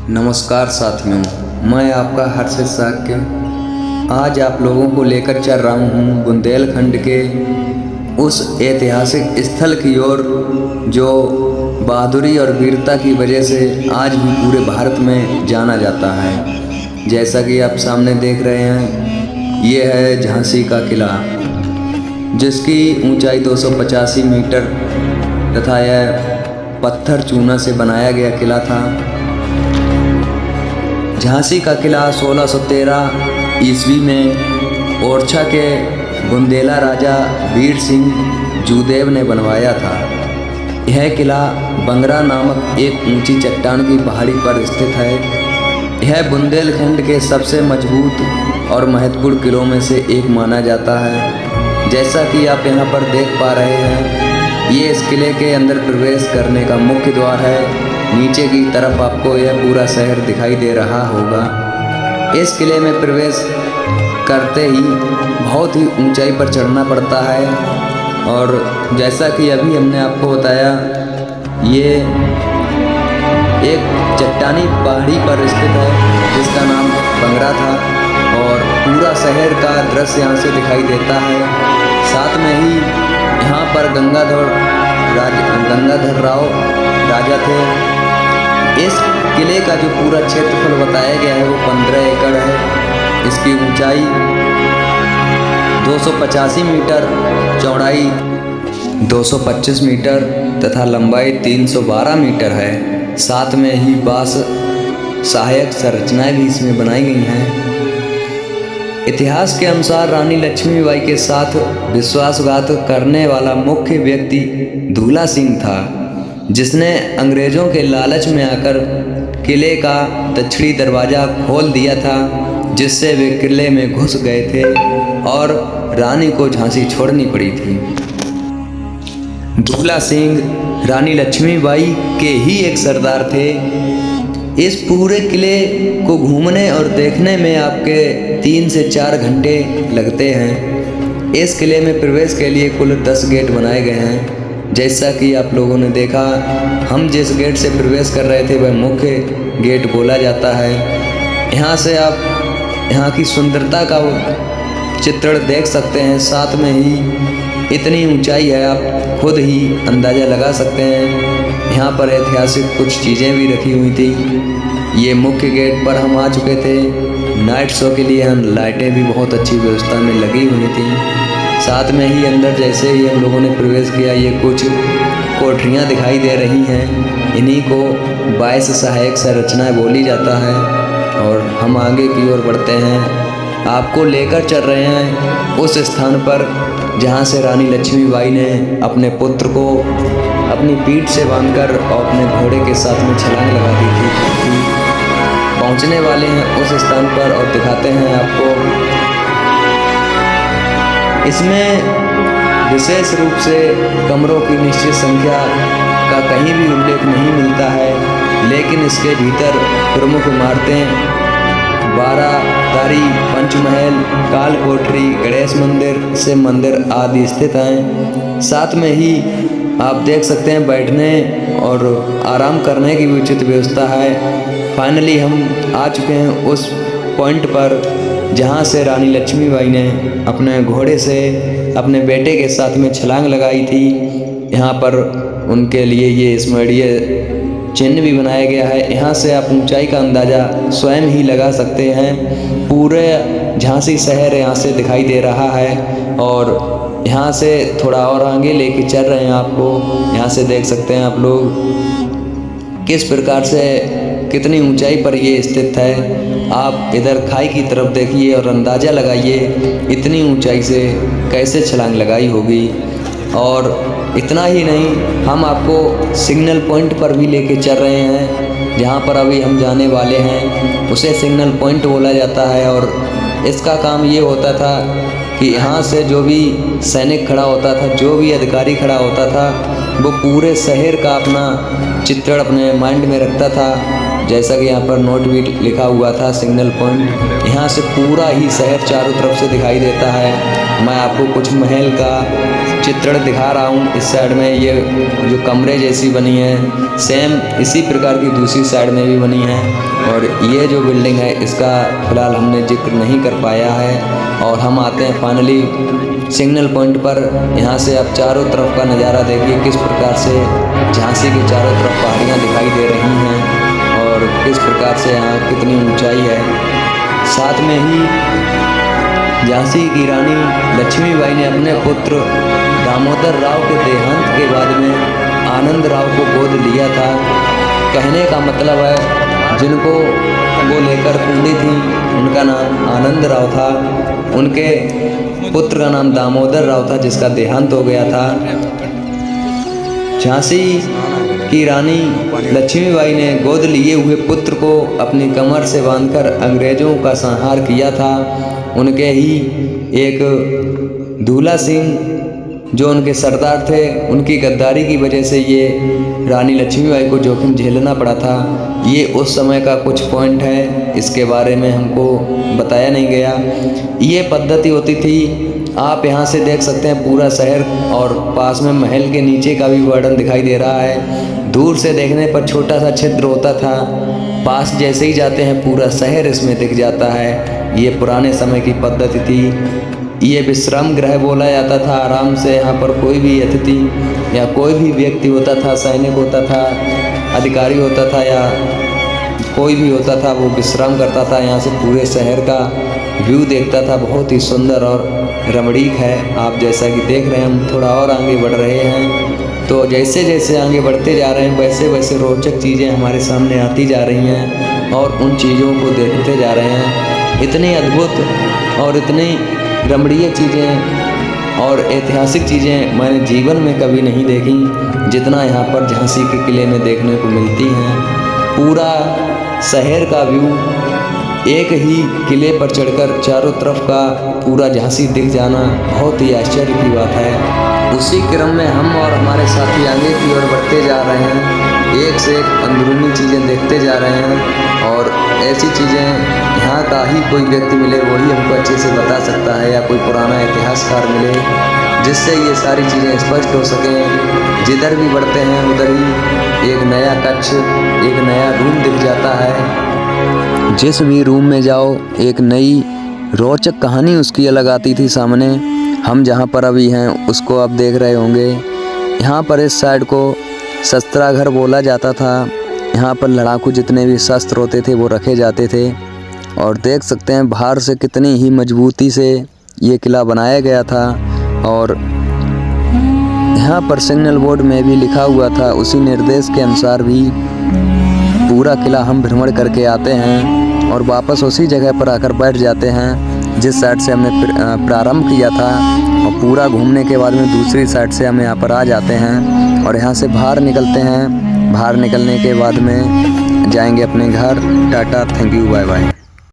नमस्कार साथियों, मैं आपका हर्षित साक्य आज आप लोगों को लेकर चल रहा हूँ बुंदेलखंड के उस ऐतिहासिक स्थल की ओर जो बहादुरी और वीरता की वजह से आज भी पूरे भारत में जाना जाता है। जैसा कि आप सामने देख रहे हैं, ये है झांसी का किला, जिसकी ऊंचाई 285 मीटर तथा यह पत्थर चूना से बनाया गया किला था। झांसी का किला 1613 ईस्वी में ओरछा के बुंदेला राजा वीर सिंह जूदेव ने बनवाया था। यह किला बंगरा नामक एक ऊंची चट्टान की पहाड़ी पर स्थित है। यह बुंदेलखंड के सबसे मजबूत और महत्वपूर्ण किलों में से एक माना जाता है। जैसा कि आप यहाँ पर देख पा रहे हैं, ये इस किले के अंदर प्रवेश करने का मुख्य द्वार है। नीचे की तरफ आपको यह पूरा शहर दिखाई दे रहा होगा। इस किले में प्रवेश करते ही बहुत ही ऊंचाई पर चढ़ना पड़ता है, और जैसा कि अभी हमने आपको बताया, ये एक चट्टानी पहाड़ी पर स्थित है जिसका नाम बंगरा था, और पूरा शहर का दृश्य यहाँ से दिखाई देता है। साथ में ही यहाँ पर गंगाधर राव राजा थे। इस किले का जो पूरा क्षेत्रफल बताया गया है वो 15 एकड़ है। इसकी ऊंचाई 285 मीटर, चौड़ाई 225 मीटर तथा लंबाई 312 मीटर है। साथ में ही बास सहायक संरचनाएं भी इसमें बनाई गई हैं। इतिहास के अनुसार रानी लक्ष्मीबाई के साथ विश्वासघात करने वाला मुख्य व्यक्ति धूला सिंह था, जिसने अंग्रेज़ों के लालच में आकर किले का दक्षिणी दरवाज़ा खोल दिया था, जिससे वे किले में घुस गए थे और रानी को झांसी छोड़नी पड़ी थी। धूला सिंह रानी लक्ष्मीबाई के ही एक सरदार थे। इस पूरे किले को घूमने और देखने में आपके 3 से 4 घंटे लगते हैं। इस किले में प्रवेश के लिए कुल 10 गेट बनाए गए हैं। जैसा कि आप लोगों ने देखा, हम जिस गेट से प्रवेश कर रहे थे वह मुख्य गेट बोला जाता है। यहाँ से आप यहाँ की सुंदरता का चित्रण देख सकते हैं। साथ में ही इतनी ऊंचाई है, आप खुद ही अंदाज़ा लगा सकते हैं। यहाँ पर ऐतिहासिक कुछ चीज़ें भी रखी हुई थी। ये मुख्य गेट पर हम आ चुके थे। नाइट शो के लिए हम लाइटें भी बहुत अच्छी व्यवस्था में लगी हुई थी। साथ में ही अंदर जैसे ही हम लोगों ने प्रवेश किया, ये कुछ कोठरियाँ दिखाई दे रही हैं। इन्हीं को 22 सहायक संरचनाएं बोली जाता है। और हम आगे की ओर बढ़ते हैं, आपको लेकर चल रहे हैं उस स्थान पर जहाँ से रानी लक्ष्मीबाई ने अपने पुत्र को अपनी पीठ से बांधकर और अपने घोड़े के साथ में छलांग लगा दी थी। पहुँचने वाले हैं उस स्थान पर और दिखाते हैं आपको। इसमें विशेष रूप से कमरों की निश्चित संख्या का कहीं भी उल्लेख नहीं मिलता है, लेकिन इसके भीतर प्रमुख इमारतें 12 तारी, पंचमहल, काल कोठरी, गणेश मंदिर, शिव मंदिर आदि स्थित हैं। साथ में ही आप देख सकते हैं बैठने और आराम करने की भी उचित व्यवस्था है। फाइनली हम आ चुके हैं उस पॉइंट पर जहाँ से रानी लक्ष्मीबाई ने अपने घोड़े से अपने बेटे के साथ में छलांग लगाई थी। यहाँ पर उनके लिए ये स्मरणीय चिन्ह भी बनाया गया है। यहाँ से आप ऊंचाई का अंदाज़ा स्वयं ही लगा सकते हैं। पूरे झांसी शहर यहाँ से दिखाई दे रहा है, और यहाँ से थोड़ा और आगे लेके चल रहे हैं आपको। यहाँ से देख सकते हैं आप लोग किस प्रकार से कितनी ऊंचाई पर ये स्थित है। आप इधर खाई की तरफ देखिए और अंदाज़ा लगाइए इतनी ऊंचाई से कैसे छलांग लगाई होगी। और इतना ही नहीं, हम आपको सिग्नल पॉइंट पर भी लेके चल रहे हैं। जहाँ पर अभी हम जाने वाले हैं उसे सिग्नल पॉइंट बोला जाता है, और इसका काम ये होता था कि यहाँ से जो भी सैनिक खड़ा होता था, जो भी अधिकारी खड़ा होता था, वो पूरे शहर का अपना चित्रण अपने माइंड में रखता था। जैसा कि यहाँ पर नोट भी लिखा हुआ था सिग्नल पॉइंट। यहाँ से पूरा ही शहर चारों तरफ से दिखाई देता है। मैं आपको कुछ महल का चित्रण दिखा रहा हूँ, इस साइड में ये जो कमरे जैसी बनी है सेम इसी प्रकार की दूसरी साइड में भी बनी है। और ये जो बिल्डिंग है इसका फ़िलहाल हमने जिक्र नहीं कर पाया है। और हम आते हैं फाइनली सिग्नल पॉइंट पर। यहाँ से आप चारों तरफ का नज़ारा देखिए, किस प्रकार से झांसी के चारों तरफ पहाड़ियाँ दिखाई दे रही हैं और किस प्रकार से यहाँ कितनी ऊंचाई है। साथ में ही झांसी की रानी लक्ष्मीबाई ने अपने पुत्र दामोदर राव के देहांत के बाद में आनंद राव को गोद लिया था। कहने का मतलब है जिनको वो लेकर कूदी थी उनका नाम आनंद राव था, उनके पुत्र का नाम दामोदर राव था जिसका देहांत हो गया था। झांसी की रानी लक्ष्मीबाई ने गोद लिए हुए पुत्र को अपनी कमर से बांधकर अंग्रेजों का संहार किया था। उनके ही एक दूल्हा सिंह जो उनके सरदार थे, उनकी गद्दारी की वजह से ये रानी लक्ष्मीबाई को जोखिम झेलना पड़ा था। ये उस समय का कुछ पॉइंट है, इसके बारे में हमको बताया नहीं गया। ये पद्धति होती थी। आप यहाँ से देख सकते हैं पूरा शहर और पास में महल के नीचे का भी वर्णन दिखाई दे रहा है। दूर से देखने पर छोटा सा छिद्र होता था, पास जैसे ही जाते हैं पूरा शहर इसमें दिख जाता है। ये पुराने समय की पद्धति थी। ये विश्राम गृह बोला जाता था। आराम से यहाँ पर कोई भी अतिथि या कोई भी व्यक्ति होता था, सैनिक होता था, अधिकारी होता था या कोई भी होता था, वो विश्राम करता था। यहाँ से पूरे शहर का व्यू देखता था। बहुत ही सुंदर और रमणीक है। आप जैसा कि देख रहे हैं हम थोड़ा और आगे बढ़ रहे हैं, तो जैसे जैसे आगे बढ़ते जा रहे हैं वैसे वैसे रोचक चीज़ें हमारे सामने आती जा रही हैं और उन चीज़ों को देखते जा रहे हैं। इतनी अद्भुत और इतनी रमणीय चीज़ें और ऐतिहासिक चीज़ें मैंने जीवन में कभी नहीं देखी जितना यहाँ पर झांसी के किले में देखने को मिलती हैं। पूरा शहर का व्यू एक ही किले पर चढ़कर चारों तरफ का पूरा झांसी दिख जाना बहुत ही आश्चर्य की बात है। उसी क्रम में हम और हमारे साथी आगे की ओर बढ़ते जा रहे हैं, एक से एक अंदरूनी चीज़ें देखते जा रहे हैं और ऐसी चीज़ें यहाँ का ही कोई व्यक्ति मिले वही हमको अच्छे से बता सकता है या कोई पुराना इतिहासकार मिले जिससे ये सारी चीज़ें स्पष्ट हो सकें। जिधर भी बढ़ते हैं उधर ही एक नया कक्ष, एक नया रूम दिख जाता है। जिस भी रूम में जाओ एक नई रोचक कहानी उसकी अलग आती थी सामने। हम जहाँ पर अभी हैं उसको आप देख रहे होंगे। यहाँ पर इस साइड को शस्त्रागार बोला जाता था। यहाँ पर लड़ाकू जितने भी शस्त्र होते थे वो रखे जाते थे और देख सकते हैं बाहर से कितनी ही मजबूती से ये किला बनाया गया था। और यहाँ पर सिग्नल बोर्ड में भी लिखा हुआ था, उसी निर्देश के अनुसार भी पूरा किला हम भ्रमण करके आते हैं और वापस उसी जगह पर आकर बैठ जाते हैं जिस साइड से हमने प्रारंभ किया था। और पूरा घूमने के बाद में दूसरी साइड से हम यहाँ पर आ जाते हैं और यहाँ से बाहर निकलते हैं। बाहर निकलने के बाद में जाएंगे अपने घर। Tata, thank you, bye bye.